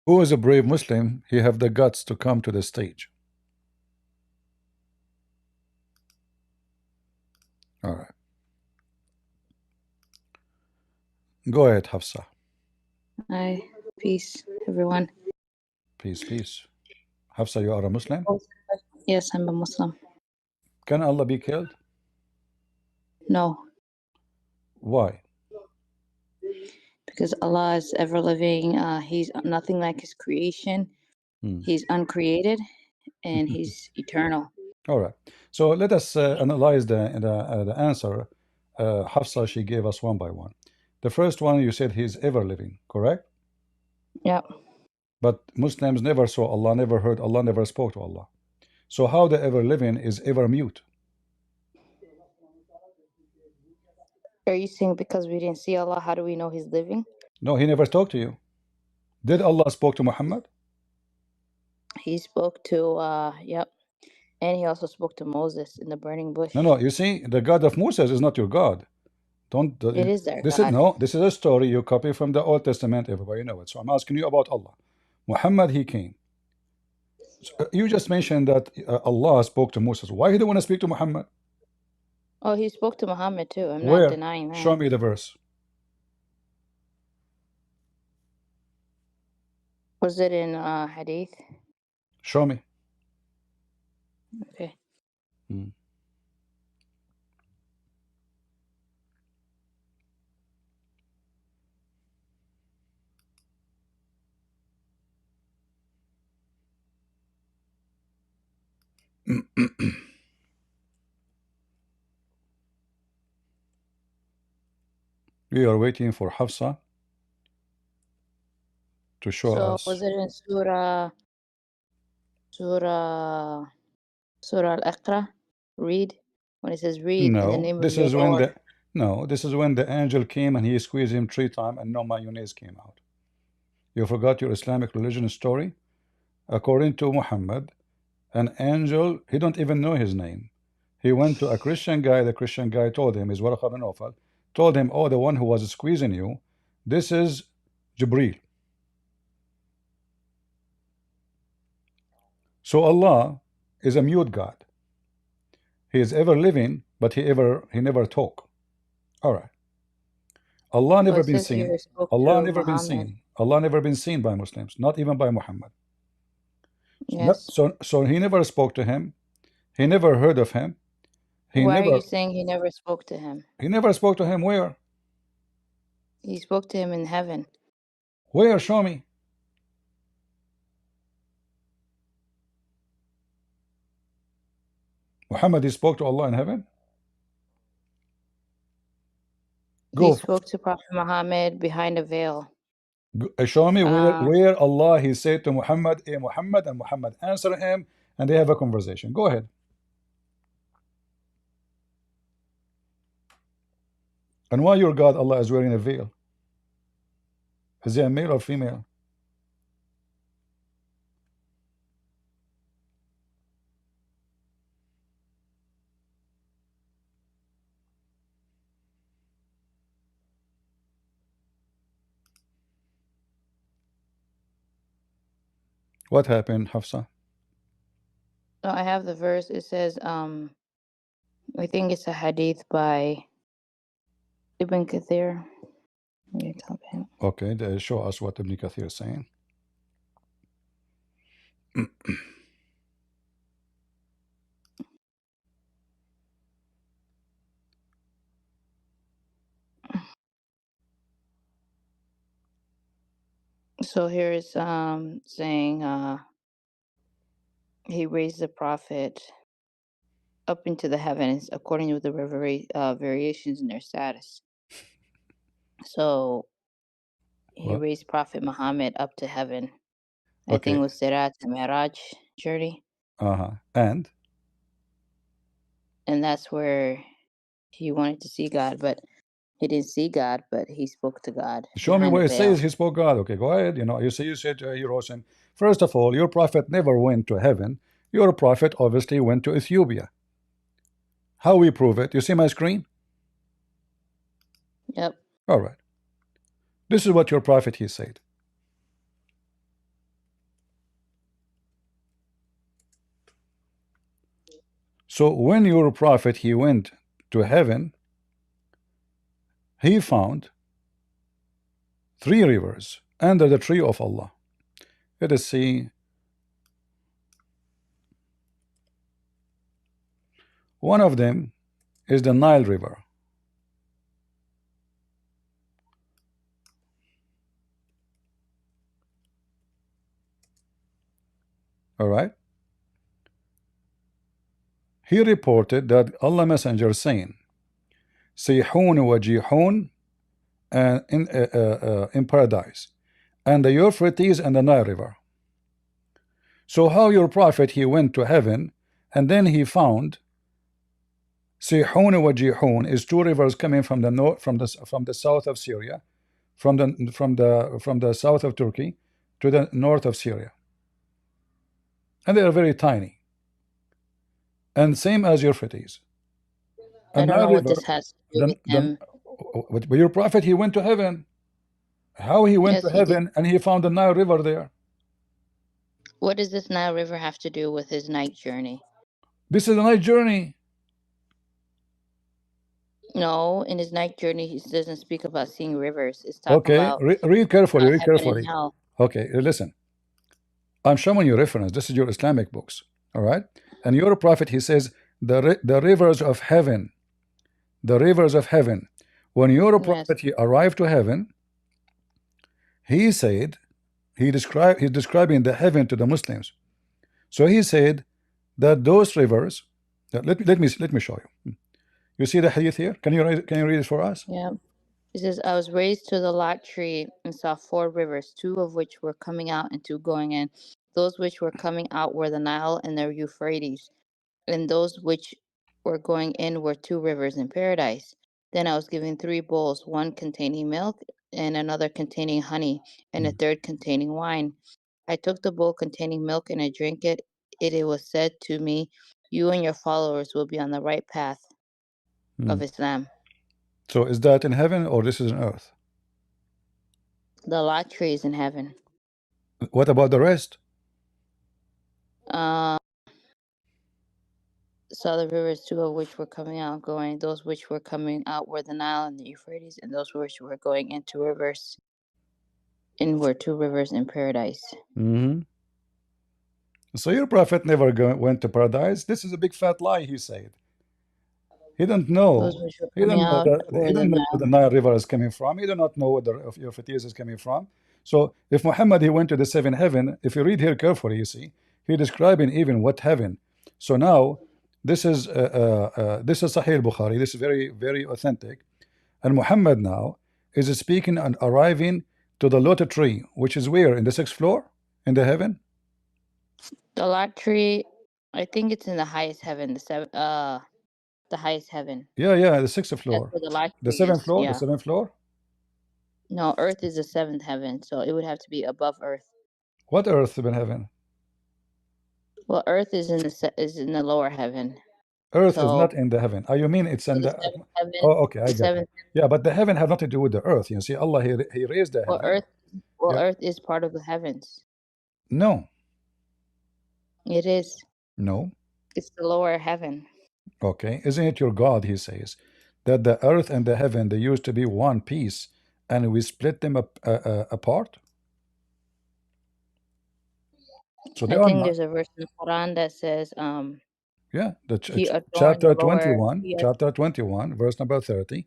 Who is a brave Muslim? He have the guts to come to the stage. All right. Go ahead, Hafsa. Hi, peace, everyone. Peace, peace. Hafsa, you are a Muslim? Yes, I'm a Muslim. Can Allah be killed? No, Why? because Allah is ever living. He's nothing like His creation. Hmm. He's uncreated, and He's eternal. All right. So let us analyze the answer. Hafsa, she gave us one by one. The first one, you said he's ever living, correct? Yep. But Muslims never saw Allah, never heard Allah, never spoke to Allah. So how the ever living is ever mute? Are you saying because we didn't see Allah, how do we know He's living? No, he never talked to you. Did Allah spoke to Muhammad? He spoke to, yep, and He also spoke to Moses in the burning bush. No, no. You see, the God of Moses is not your God. Don't. It is their This is God. no. This is a story you copy from the Old Testament. Everybody know it. So I'm asking you about Allah. Muhammad, he came. So, you just mentioned that Allah spoke to Moses. Why he don't want to speak to Muhammad? Oh, He spoke to Muhammad too. I'm not Where? denying that. Show me the verse. Was it in Hadith? Show me. Okay. Hmm. We are waiting for Hafsa to show So us. was it in Surah Al-Iqra? Read. When it says read in the No, name of this your is when Lord. the no. This is when the angel came and he squeezed him 3 times and no mayonnaise came out. You forgot your Islamic religion story. According to Muhammad, an angel, he don't even know his name. He went to a Christian guy. The Christian guy told him, is Warqa bin Nawfal, told him, oh, the one who was squeezing you, this is Jibril. So Allah is a mute God. He is ever living, but he never talk. All right. Allah Well, never it been says here seen. it spoke Allah to never been Muhammad. seen. Allah never been seen by Muslims, not even by Muhammad. Yes. So he never spoke to him. He never heard of him. Why are you saying he never spoke to him? He never spoke to him. Where? He spoke to him in heaven. Where? Show me. Muhammad, he spoke to Allah in heaven. He Go. spoke to Prophet Muhammad behind a veil. Show me where Allah he said to Muhammad, "Hey Muhammad," and Muhammad answered him, and they have a conversation. Go ahead. And why your God Allah is wearing a veil? Is he a male or female? What happened, Hafsa? So I have the verse. It says, I think it's a hadith by Ibn Kathir. Okay, they show us what Ibn Kathir is saying. So here is saying he raised the prophet up into the heavens according to the variations in their status. So he raised Prophet Muhammad up to heaven. I think it was Sirat and Miraj journey. And that's where he wanted to see God, but he didn't see God, but he spoke to God. show me where it says he spoke God. Okay, go ahead. You said you wrote him. First of all, your prophet never went to heaven. Your prophet obviously went to Ethiopia. How we prove it? You see my screen? Yep. All right. This is what your prophet he said. So when your prophet he went to heaven, he found 3 rivers under the tree of Allah. Let us see. One of them is the Nile River. All right. He reported that Allah Messenger saying, "Sayhun wa jihun in paradise, and the Euphrates and the Nile River." So how your prophet he went to heaven, and then he found Sayhun wa jihun is 2 rivers coming from the north, from the south of Syria, from the south of Turkey to the north of Syria, and they are very tiny, and same as Euphrates. I And don't Nile know what River, this has to do with him. but your prophet he went to heaven. How he went Yes, to he did. heaven and he found the Nile River there? What does this Nile River have to do with his night journey? This is a night journey. No, in his night journey, he doesn't speak about seeing rivers. It's talking Okay, about read carefully, read heaven and carefully. hell. Okay, listen. I'm showing you reference. This is your Islamic books. All right. And your prophet, he says, the rivers of heaven, the rivers of heaven. When your Yes. prophet he arrived to heaven, he said, he's describing the heaven to the Muslims. So he said that those rivers, let me show you. You see the hadith here? Can you read it for us? Yeah. It says, I was raised to the lot tree and saw 4 rivers, 2 of which were coming out and 2 going in. Those which were coming out were the Nile and the Euphrates, and those which were going in were 2 rivers in paradise. Then I was given 3 bowls, one containing milk, and another containing honey, and a third containing wine. I took the bowl containing milk and I drank it. It was said to me, you and your followers will be on the right path of Islam. So is that in heaven or this is on earth? The lot tree is in heaven. What about the rest? Saw the rivers, 2 of which were coming out, going. Those which were coming out were the Nile and the Euphrates, and those which were going into rivers, and were 2 rivers in paradise. So your prophet never went to paradise. This is a big fat lie, he said. He don't Those know. which were He coming don't know out that were he the don't know where the Nile. Nile River is coming from. He do not know where the Euphrates is coming from. So if Muhammad he went to the 7th heaven, if you read here carefully, you see he describing even what heaven. So now this is Sahih Bukhari. This is very very authentic. And Muhammad now is speaking and arriving to the lotus tree, which is where in the 6th floor in the heaven. The lot tree, I think it's in the highest heaven, the highest heaven. Yeah, the 6th That's floor. where the lot The tree 7th is. floor, the Yeah. 7th floor. No, Earth is the 7th heaven, so it would have to be above Earth. What earth in heaven? Well, Earth is in the lower heaven. Earth is not So, in the heaven. You mean it's so in the the? 7th heaven, Oh, okay, I the got you. 7th. Yeah, but the heaven have nothing to do with the earth. You see, Allah he raised the Well, heaven. Yeah, Earth is part of the heavens. no, It is. no. It's the lower heaven. Okay, isn't it your God? He says that the earth and the heaven they used to be one piece, and we split them apart. So they I are think not. there's a verse in the Quran that says, Yeah, the he adorned the chapter lower. 21, chapter 21, verse number 30.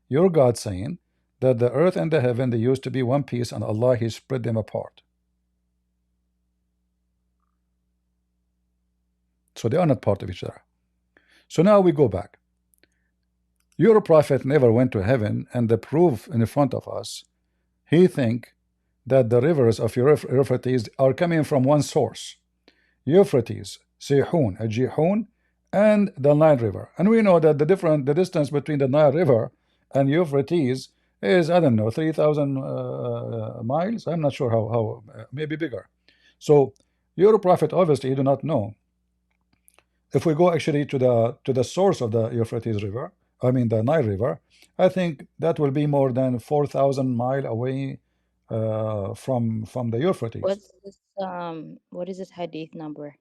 Your God saying that the earth and the heaven they used to be one piece, and Allah he split them apart. So they are not part of each other. So now we go back. Your prophet never went to heaven, and the proof in front of us, he think that the rivers of Euphrates are coming from one source. Euphrates, Sihun, Jihun, and the Nile River. And we know that the distance between the Nile River and Euphrates is, I don't know, 3,000 miles. I'm not sure how maybe bigger. So your prophet obviously do not know. If we go actually to the source of the Euphrates River, I mean the Nile River, I think that will be more than 4,000 miles away from the Euphrates. What is this hadith number?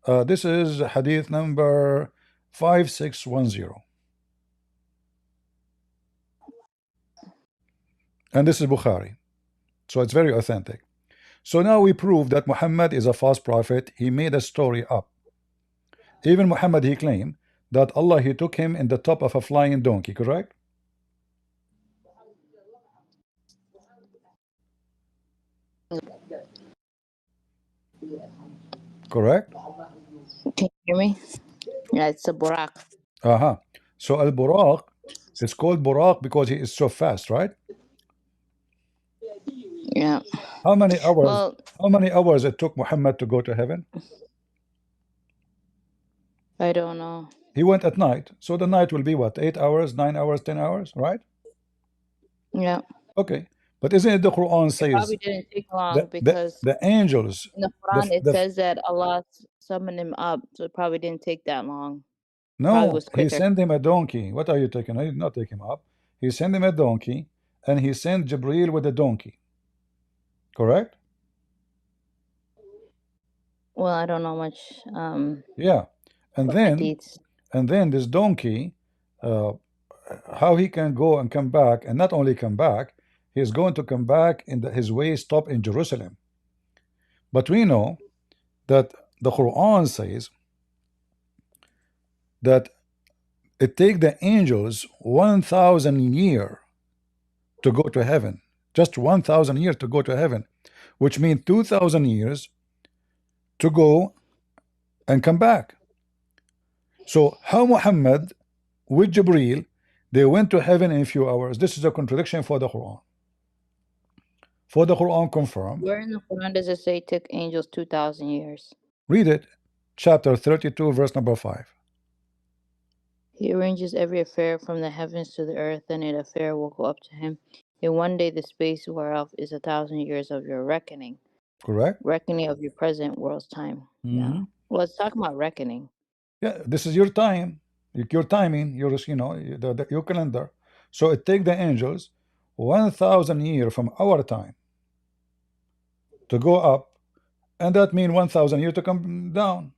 This is hadith number 5610, and this is Bukhari, so it's very authentic. So now we prove that Muhammad is a false prophet. He made a story up. Even Muhammad, he claimed that Allah, he took him in the top of a flying donkey, correct? Correct? Can you hear me? Yeah, it's a Burak. So al-Buraq, it's called Buraq because he is so fast, right? Yeah. How many hours? Well, How many hours it took Muhammad to go to heaven? I don't know. He went at night, so the night will be what? 8 hours, 9 hours, 10 hours, right? Yeah. Okay, but isn't it the Quran It says probably didn't take long because the angels, in the Quran it says that Allah summoned him up, so it probably didn't take that long. Probably no, was he quicker. sent him a donkey. What are you taking? He did not take him up. He sent him a donkey, and he sent Jibril with a donkey. Correct? Well, I don't know much. Yeah, and Hadiths. then this donkey, uh, how he can go and come back, and not only come back, he is going to come back in his way stop in Jerusalem. But we know that the Quran says that it take the angels 1,000 years to go to heaven, just 1,000 years to go to heaven, which means 2,000 years to go and come back. So how Muhammad with Jibril, they went to heaven in a few hours? This is a contradiction for the Quran. For the Quran confirm. Where in the Quran does it say it took angels 2,000 years? Read it, chapter 32, verse number 5. He arranges every affair from the heavens to the earth, and an affair will go up to him. In one day the space whereof is 1,000 years of your reckoning. Correct? Reckoning of your present world's time. Yeah. Well, it's talking about reckoning. Yeah, this is your time, your timing, your your calendar. So it take the angels 1,000 years from our time to go up, and that means 1,000 years to come down.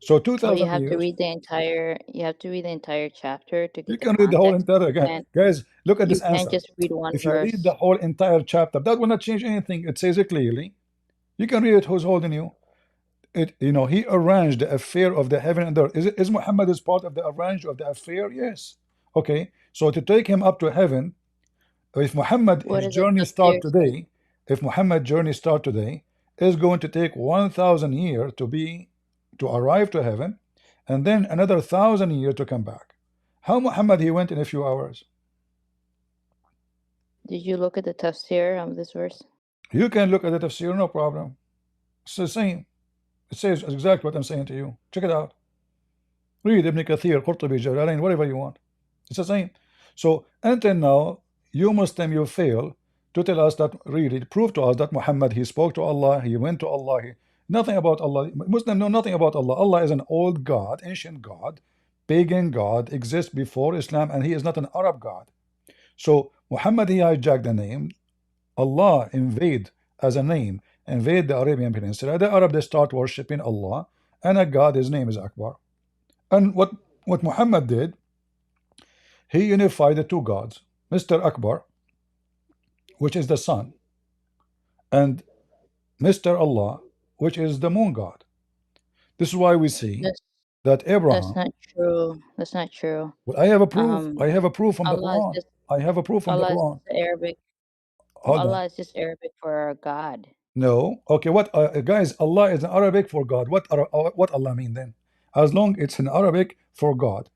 So Oh, 2,000 you have to years. read the entire. You have to read the entire chapter to You get the can read the whole context. entire again. Guys, look at You this can't answer. just read one If you read verse. the whole entire chapter, that will not change anything. It says it clearly. You can read it. Who's holding you? It, he arranged the affair of the heaven and earth. Is Muhammad is part of the arrange of the affair? Yes. Okay. So to take him up to heaven, if Muhammad What his does the journey start tafsir say? today, if Muhammad journey start today, is going to take 1,000 years to arrive to heaven, and then another 1,000 years to come back. How Muhammad he went in a few hours? Did you look at the tafsir of this verse? You can look at the tafsir, no problem. It's the same. It says exactly what I'm saying to you. Check it out. Read Ibn Kathir, Qurtubi, Jalalain, whatever you want. It's the same. So until now, you Muslim, you fail to tell us that, really prove to us that Muhammad, he spoke to Allah, he went to Allah, nothing about Allah. Muslim know nothing about Allah. Allah is an old God, ancient God, pagan God, exists before Islam, and he is not an Arab God. So Muhammad, he hijacked the name. Allah invade as a name, invade the Arabian Peninsula. The Arab, they start worshipping Allah and a God, his name is Akbar. And what Muhammad did, he unified the two gods, Mr. Akbar, which is the sun, and Mr. Allah, which is the moon god. This is why we see that Abraham. That's not true. That's not true. Well, I have a proof. I have a proof from the Allah is Quran. just I have a proof from the Allah is Quran. just Arabic. Hold on. Allah is just Arabic for God. No. Okay. What, guys? Allah is in Arabic for God. What Allah mean then? As long it's in Arabic for God,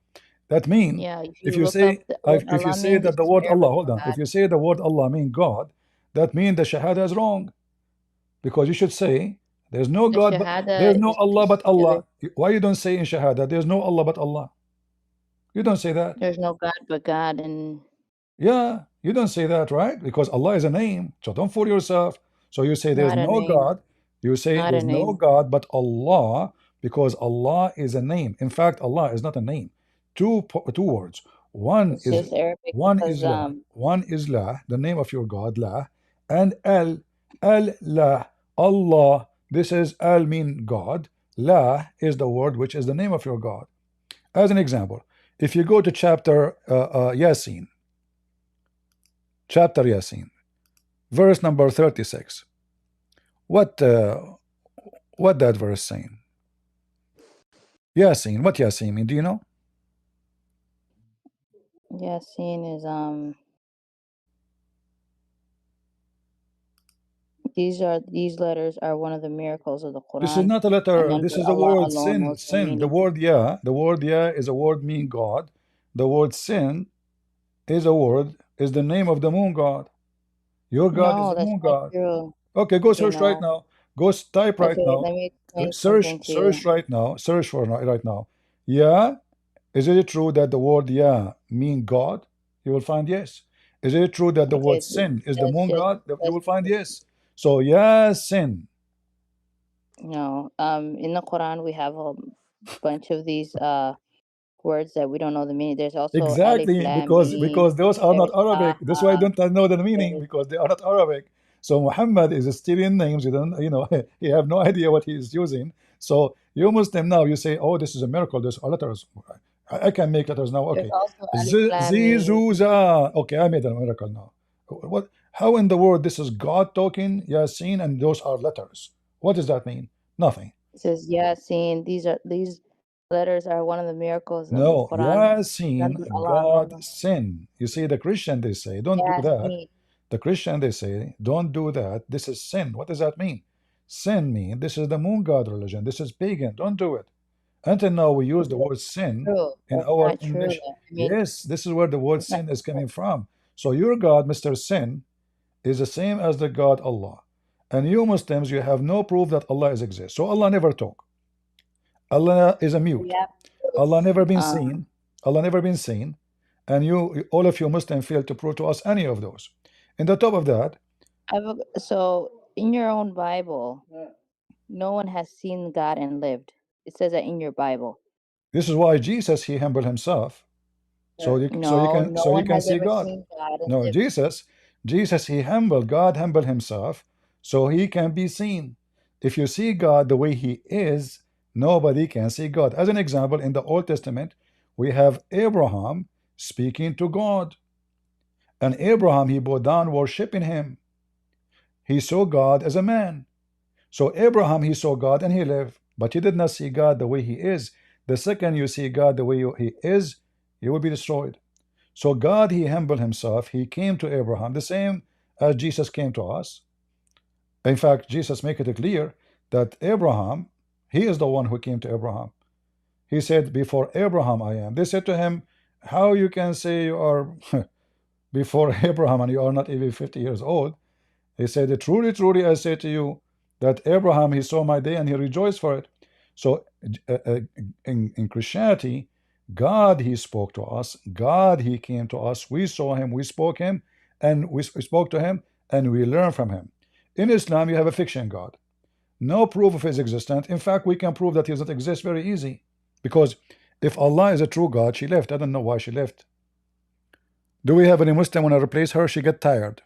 that means Yeah, if you look say up what if you Allah say means, that it's the just word Allah, Arabic hold for on. If God. you say the word Allah mean God, that means the Shahada is wrong, because you should say there's no The God, but Shahada there's no is Allah but Allah. there's Why you don't say in Shahada there's no Allah but Allah? You don't say that. no God but God, and Yeah, you don't say that, right? Because Allah is a name. So don't fool yourself. So you say there's not a no name. God. You say Not a there's no name. God but Allah, because Allah is a name. In fact, Allah is not a name. Two words. One It's is just Arabic one because is La. One is La, the name of your God, La, and Al La. Allah. This is Al mean God. La is the word which is the name of your God. As an example, if you go to chapter Yasin, chapter Yasin, verse number 36, what that verse saying? Yasin, what Yasin mean? Do you know? Yasin is these letters are one of the miracles of the This is Quran, not a and letter. none This but is the Allah word alone sin. knows their Sin. meaning. The word yeah is a word mean God. The word sin is a word, is the name of the moon god. Your God is No, the that's moon not god. true. Okay, go You search right know. now. Go type right Okay, now. let me Go explain search something to you. right now. Search for right now. Yeah, is it true that the word yeah mean God? You will find yes. Is it true that the word Okay, sin is the let's moon just god? You let's will find yes. So yeah, sin. no. In the Quran we have a bunch of these words that we don't know the meaning. There's also alif, Exactly, lam, mim. because those are not There's Arabic. That's why I taha. don't know the meaning, There's because they are not Arabic. So Muhammad is stealing names. You don't, you have no idea what he is using. So you Muslim now, you say, oh, this is a miracle. There's letters. I can make letters now. there's Okay, also alif, Z, lam, Z, mim. Zu, Za. Okay, I made a miracle now. What? How in the world this is God talking, Yasin, and those are letters? What does that mean? Nothing. It says Yasin. These letters are one of the miracles of the No, Quran. None Yasin, but Allah alone God knows. sin. You see, the Christian they say, don't do that. Yasin. The Christian they say, don't do that. This is sin. What does that mean? Sin mean this is the moon god religion. This is pagan. Don't do it. Until now, we use the word sin True. in That's our not true English. though. I mean, Yes, this is where the word it's not sin is true. coming from. So your God, Mr. Sin, is the same as the God Allah. And you Muslims, you have no proof that Allah is exist. So Allah never talk. Allah is a We mute. have proof. Allah never been Um, seen. Allah never been seen. And you, all of you Muslims, fail to prove to us any of those. In the top of that, so in your own Bible, no one has seen God and lived. It says that in your Bible. this is why Jesus he humbled himself, No, no so you one can has see ever God. seen God and No, lived. Jesus he humbled, God humbled himself so he can be seen. If you see God the way he is, nobody can see God. As an example, in the Old Testament, we have Abraham speaking to God. And Abraham he bowed down worshiping him. He saw God as a man. So Abraham he saw God and he lived, but he did not see God the way he is. The second you see God the way he is, you will be destroyed. So God he humbled himself. He came to Abraham the same as Jesus came to us. In fact, Jesus make it clear that Abraham, he is the one who came to Abraham. He said, before Abraham I am. They said to him, how you can say you are before Abraham and you are not even 50 years old? He said, truly, truly, I say to you, that Abraham, he saw my day and he rejoiced for it. So in Christianity, God, he spoke to us. God, he came to us. We saw him, we spoke him, and we spoke to him, and we learn from him. In Islam, you have a fiction God. No proof of his existence. In fact, we can prove that he doesn't exist very easy. Because if Allah is a true God, she left. I don't know why she left. Do we have any Muslim want to replace her? She get tired.